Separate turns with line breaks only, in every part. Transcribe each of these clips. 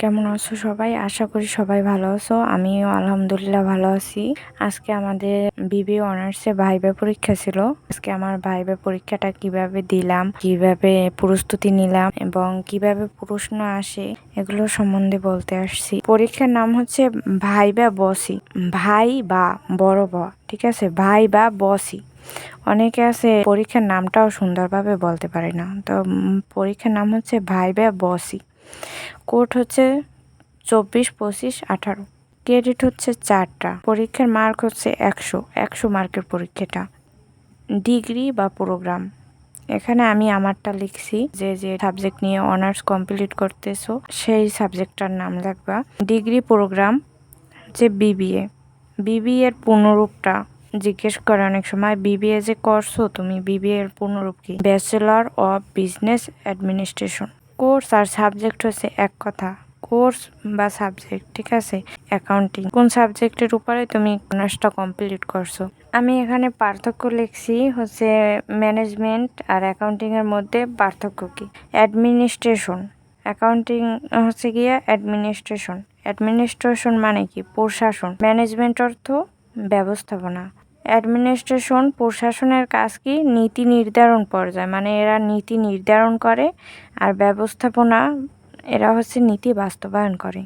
কেমন আছো সবাই? আশা করি সবাই ভালো আছো। আমিও আলহামদুলিল্লাহ ভালো আছি। আজকে আমাদের বিবিএ অনার্সে ভাইবা পরীক্ষা ছিল। আজকে আমার ভাইবা পরীক্ষাটা কিভাবে দিলাম, কিভাবে প্রস্তুতি নিলাম এবং কিভাবে প্রশ্ন আসে এগুলো সম্বন্ধে বলতে আসছি। পরীক্ষার নাম হচ্ছে ভাইবা বসি, ভাই বা বড় ব, ঠিক আছে? ভাই বা বসি। অনেকে আছে পরীক্ষার নামটাও সুন্দরভাবে বলতে পারে না, তো পরীক্ষার নাম হচ্ছে ভাইবা বসি। কোড হচ্ছে 24, 25, 18। ক্রেডিট হচ্ছে 4টা। পরীক্ষার মার্ক হচ্ছে 100 মার্কের পরীক্ষাটা। ডিগ্রি বা প্রোগ্রাম, এখানে আমি আমারটা লিখছি, যে যে সাবজেক্ট নিয়ে অনার্স কমপ্লিট করতেছো সেই সাবজেক্টটার নাম লিখবা। ডিগ্রি প্রোগ্রাম যে বিবিএ, বিবিএ এর পূর্ণরূপটা জিজ্ঞেস করে অনেক সময়। বিবিএ যে করছো তুমি, বিবিএ এর পূর্ণরূপ কি? Bachelor of business administration. Course আর সাবজেক্ট হচ্ছে এক কথা, কোর্স বা সাবজেক্ট, ঠিক আছে? অ্যাকাউন্টিং কোন সাবজেক্টের উপরে তুমি অনার্সটা কমপ্লিট করছো। আমি এখানে পার্থক্য লিখছি হচ্ছে ম্যানেজমেন্ট আর অ্যাকাউন্টিং এর মধ্যে পার্থক্য কি। অ্যাডমিনিস্ট্রেশন, অ্যাকাউন্টিং হচ্ছে গিয়ে অ্যাডমিনিস্ট্রেশন। অ্যাডমিনিস্ট্রেশন মানে কি? প্রশাসন। ম্যানেজমেন্ট অর্থ ব্যবস্থাপনা। অ্যাডমিনিস্ট্রেশন প্রশাসনের কাজ কি? নীতি নির্ধারণ পর্যায়ে, মানে এরা নীতি নির্ধারণ করে, আর ব্যবস্থাপনা এরা হচ্ছে নীতি বাস্তবায়ন করে।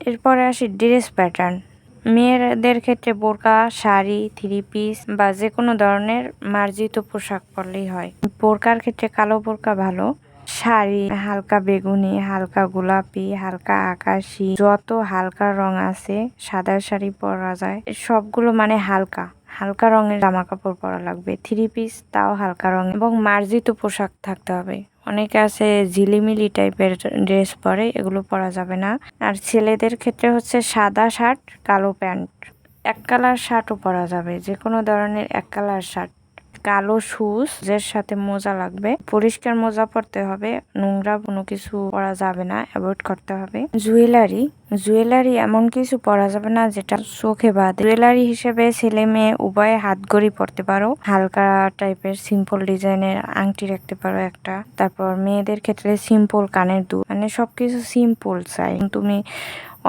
এরপরে আসি ড্রেস প্যাটার্ন। মেয়েদের ক্ষেত্রে বোরকা, শাড়ি, 3 পিস বা যে কোনো ধরনের মার্জিত পোশাক পরলেই হয়। বোরকার ক্ষেত্রে কালো বোরকা ভালো। শাড়ি হালকা বেগুনি, হালকা গোলাপি, হালকা আকাশি, যত হালকা রং আছে সাদা শাড়ি পরা যায়, সবগুলো মানে হালকা হালকা রঙের জামা কাপড় পরা লাগবে। 3 পিস তাও হালকা রঙ এবং মার্জিত পোশাক থাকতে হবে। অনেকে আছে ঝিলিমিলি টাইপের ড্রেস পরে, এগুলো পরা যাবে না। আর ছেলেদের ক্ষেত্রে হচ্ছে সাদা শার্ট, কালো প্যান্ট। এক কালার শার্টও পরা যাবে, যে কোনো ধরনের এক কালার শার্ট। কালো শুজ, এর সাথে মোজা লাগবে, পরিষ্কার মোজা পরতে হবে, নোংরা কোনো কিছু পরা যাবে না, অ্যাভয়েড করতে হবে। জুয়েলারি, জুয়েলারি এমন কিছু পরা যাবে না যেটা চোখে বাঁধে। জুয়েলারি হিসেবে ছেলে মেয়ে উভয়ে হাতঘড়ি পরতে পারো, হালকা টাইপের সিম্পল ডিজাইনের আংটি রাখতে পারো একটা। তারপর মেয়েদের ক্ষেত্রে সিম্পল কানের দুল, মানে সবকিছু সিম্পল চাই। তুমি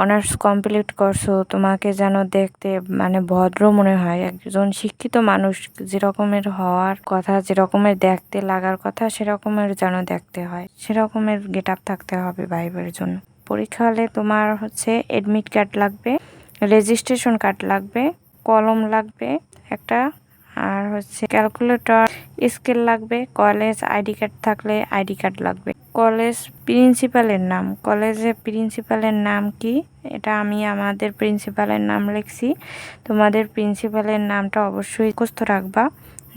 অনার্স কমপ্লিট করছো, তোমাকে যেন দেখতে মানে ভদ্র মনে হয়। একজন শিক্ষিত মানুষ যেরকমের হওয়ার কথা, যেরকমের দেখতে লাগার কথা, সেরকমের যেন দেখতে হয়, সেরকমের গেট আপ থাকতে হবে ভাইবের জন্য। পরীক্ষা হলে তোমার হচ্ছে এডমিট কার্ড লাগবে, রেজিস্ট্রেশন কার্ড লাগবে, কলম লাগবে একটা, আর হচ্ছে ক্যালকুলেটর, স্কেল লাগবে, কলেজ আইডি কার্ড থাকলে আইডি কার্ড লাগবে। কলেজ প্রিন্সিপালের নাম, কলেজে প্রিন্সিপালের নাম কি, এটা আমি আমাদের প্রিন্সিপালের নাম লিখছি। তোমাদের প্রিন্সিপালের নামটা অবশ্যই মুখস্থ রাখবা।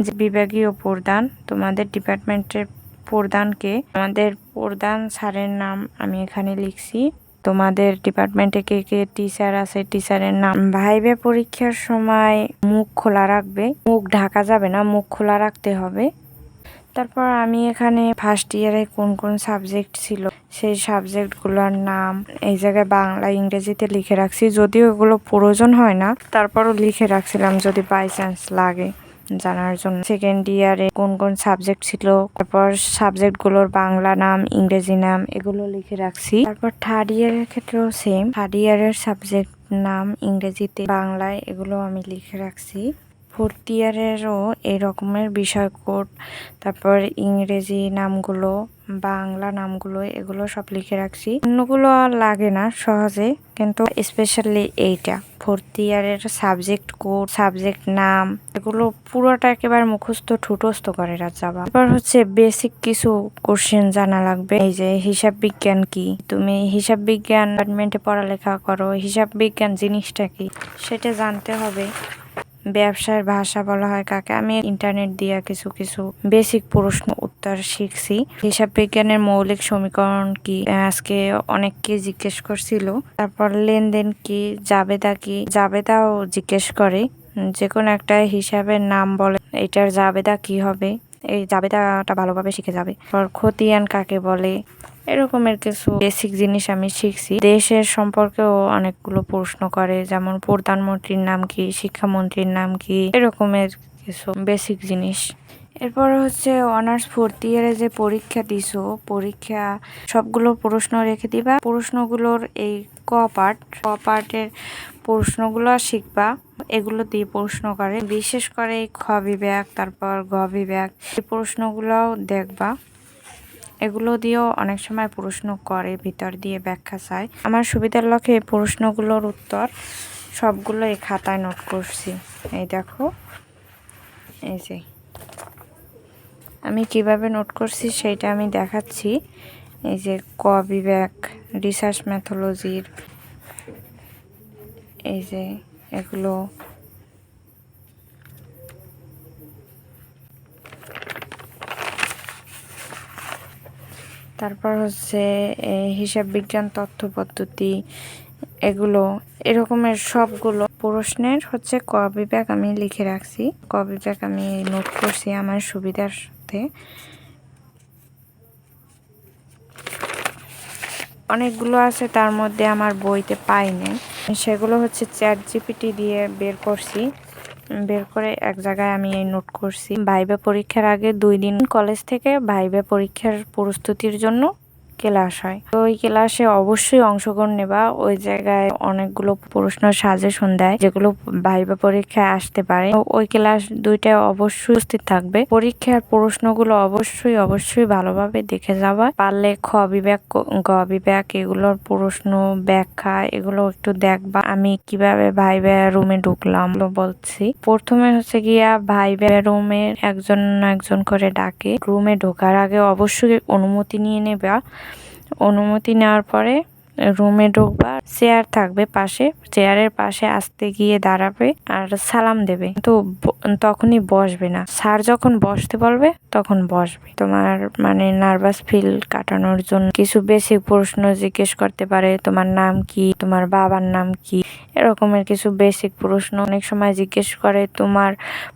যে বিভাগীয় প্রধান, তোমাদের ডিপার্টমেন্টের প্রধানকে, আমাদের প্রধান স্যারের নাম আমি এখানে লিখছি। তোমাদের ডিপার্টমেন্টে কে কে টিচার আছে, টিচারের নাম। ভাইবা পরীক্ষার সময় মুখ খোলা রাখবে, মুখ ঢাকা যাবে না, মুখ খোলা রাখতে হবে। তারপর আমি এখানে ফার্স্ট ইয়ারে কোন কোন সাবজেক্ট ছিল সেই সাবজেক্টগুলোর নাম এই জায়গায় বাংলা ইংরেজিতে লিখে রাখছি, যদিও এগুলো প্রয়োজন হয় না, তারপরও লিখে রাখছিলাম যদি বাই চান্স লাগে জানার জন্য। সেকেন্ড ইয়ারে কোন কোন সাবজেক্ট ছিল, তারপর সাবজেক্টগুলোর বাংলা নাম, ইংরেজি নাম, এগুলো লিখে রাখছি। তারপর থার্ড ইয়ারের ক্ষেত্রেও সেম, থার্ড ইয়ারের সাবজেক্ট নাম ইংরেজিতে, বাংলায়, এগুলো আমি লিখে রাখছি। ফোর্থ ইয়ারেরও এই রকমের বিষয় কোড, তারপর ইংরেজি নামগুলো, বাংলা নামগুলো, এগুলো সব লিখে রাখছি। অন্যগুলো লাগে না সহজে, কিন্তু স্পেশালি এইটা ফোর্থ ইয়ারের সাবজেক্ট কোড, সাবজেক্ট নাম, এগুলো পুরোটা একেবারে মুখস্থ ঠুটস্থ করে যাবা। এবার হচ্ছে বেসিক কিছু কোশ্চেন জানা লাগবে। এই যে হিসাব বিজ্ঞান কি, তুমি হিসাব বিজ্ঞান ডিপার্টমেন্টে পড়ালেখা করো, হিসাব বিজ্ঞান জিনিসটা কি সেটা জানতে হবে। ব্যবসায়ের ভাষা বলা হয় কাকে, আমি ইন্টারনেট দিয়া কিছু কিছু বেসিক প্রশ্ন উত্তর শিখছি। হিসাব বিজ্ঞানের মৌলিক সমীকরণ কি আজকে অনেককে জিজ্ঞেস করছিল। তারপর লেনদেন কি, জাবেদা কি, জাবেদাও জিজ্ঞেস করে। যে কোনো একটা হিসাবের নাম বলে, এটার জাবেদা কি হবে, এই জাবেদাটা ভালোভাবে শিখে যাবে। তারপর খতিয়ান কাকে বলে, এরকমের কিছু বেসিক জিনিস আমি শিখছি। দেশের সম্পর্কেও অনেকগুলো প্রশ্ন করে, যেমন প্রধানমন্ত্রীর নাম কি, শিক্ষামন্ত্রীর নাম কি, এরকমের কিছু বেসিক জিনিস। এরপর হচ্ছে অনার্স ফোর্থ ইয়ারে যে পরীক্ষা দিছো, পরীক্ষা সবগুলো প্রশ্ন রেখে দিবা। প্রশ্নগুলোর এই ক পার্টের প্রশ্নগুলো শিখবা। এগুলো দিয়ে প্রশ্ন করে, বিশেষ করে খ বিভাগ, তারপর গ বিভাগ, এই প্রশ্নগুলোও দেখবা। এগুলো দিয়েও অনেক সময় প্রশ্ন করে, ভিতর দিয়ে ব্যাখ্যা চায়। আমার সুবিধার লক্ষ্যে এই প্রশ্নগুলোর উত্তর সবগুলো এই খাতায় নোট করছি। এই দেখো, এই যে আমি কিভাবে নোট করছি সেটা আমি দেখাচ্ছি। এই যে ক বিভাগ, রিসার্চ ম্যাথোলজির, এই যে এগুলো, তারপর হচ্ছে হিসাব বিজ্ঞান তথ্য পদ্ধতি, এগুলো এরকমের সবগুলো প্রশ্নের হচ্ছে ক বিভাগ আমি লিখে রাখছি। ক বিভাগ আমি নোট করছি আমার সুবিধার সাথে। অনেকগুলো আছে, তার মধ্যে আমার বইতে পাইনি, সেগুলো হচ্ছে চ্যাটজিপিটি দিয়ে বের করছি। বের করে এক জায়গায় আমি এই নোট করছি। ভাইবা পরীক্ষার আগে 2 দিন কলেজ থেকে ভাইবা পরীক্ষার প্রস্তুতির জন্য ক্লাস হয়। তো ওই ক্লাসে অবশ্যই অংশগ্রহণ নেবা। ওই জায়গায় অনেকগুলো প্রশ্ন সাজেশন দেয় যেগুলো ভাইবা পরীক্ষায় আসতে পারে। ওই ক্লাস 2টায় অবশ্যই উপস্থিত থাকবে। পরীক্ষার প্রশ্নগুলো অবশ্যই ভালোভাবে দেখে যাবা। পারলে খ বিভাগ, গ বিভাগ এগুলোর প্রশ্ন ব্যাখ্যা এগুলো একটু দেখবা। আমি কিভাবে ভাইবা রুমে ঢুকলাম বলছি। প্রথমে হচ্ছে গিয়া ভাইবা রুমে একজন করে ডাকে। রুমে ঢোকার আগে অবশ্যই অনুমতি নিয়ে নেবা। অনুমতি নেওয়ার পরে রুমে ঢুকবা। চেয়ার থাকবে পাশে, চেয়ারের পাশে আস্তে গিয়ে দাঁড়াবে আর সালাম দেবে, তো তখনই বসবে না। স্যার যখন বসতে বলবে তখন বসবে। তোমার মানে নার্ভাস ফিল কাটানোর জন্য কিছু বেসিক প্রশ্ন জিজ্ঞেস করতে পারে। তোমার নাম কি, তোমার বাবার নাম কি, এরকমের কিছু বেসিক প্রশ্ন অনেক সময় জিজ্ঞেস করে। তোমার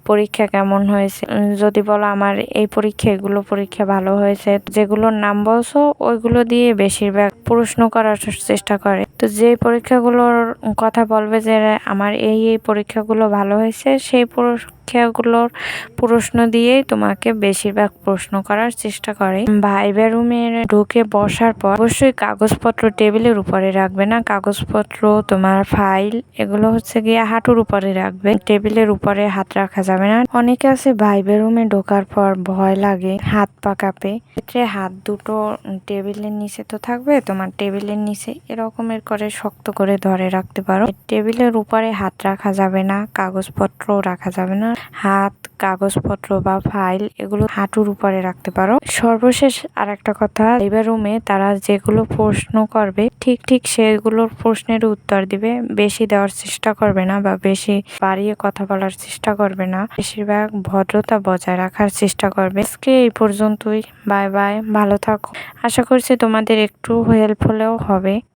পরীক্ষা কেমন হয়েছে, যদি বলো আমার এই পরীক্ষা, এগুলো পরীক্ষা ভালো হয়েছে, যেগুলোর নাম বলছো ওইগুলো দিয়ে বেশিরভাগ প্রশ্ন করার চেষ্টা করে। তো যে পরীক্ষাগুলোর কথা বলবে যে আমার এই পরীক্ষাগুলো ভালো হয়েছে, সেই পরীক্ষাগুলোর প্রশ্ন দিয়েই তোমাকে বেশিরভাগ প্রশ্ন করার চেষ্টা করে। ভাইবা রুমে ঢুকে বসার পর অবশ্যই কাগজপত্র টেবিলের উপরে রাখবে না। কাগজপত্র, তোমার ফাইল এগুলো হচ্ছে গিয়ে হাঁটুর উপরে রাখবে, টেবিলের উপরে হাত রাখা যাবে না। অনেকে আছে ভাইবা রুমে ঢোকার পর ভয় লাগে, হাত পা কাঁপে, ক্ষেত্রে হাত দুটো টেবিলের নিচে তো থাকবে, তোমার টেবিলের নিচে এরকমের করে শক্ত করে ধরে রাখতে পারো। টেবিলের উপরে হাত রাখা যাবে না, কাগজপত্র রাখা যাবে না। হাত, কাগজপত্র বা ফাইল এগুলো হাঁটুর উপরে রাখতে পারো। সর্বশেষ আর একটা কথা, ভাইবা রুমে তারা যেগুলো প্রশ্ন করবে ঠিক সেগুলোর প্রশ্নের উত্তর দিবে। বেশি দেওয়ার চেষ্টা করবে না বা বেশি বাড়িয়ে কথা বলার চেষ্টা করবে না। বেশিরভাগ ভদ্রতা বজায় রাখার চেষ্টা করবে। আজকে এই পর্যন্তই। বাই বাই, ভালো থাকো। আশা করছি তোমাদের একটু হেল্প হলেও হবে।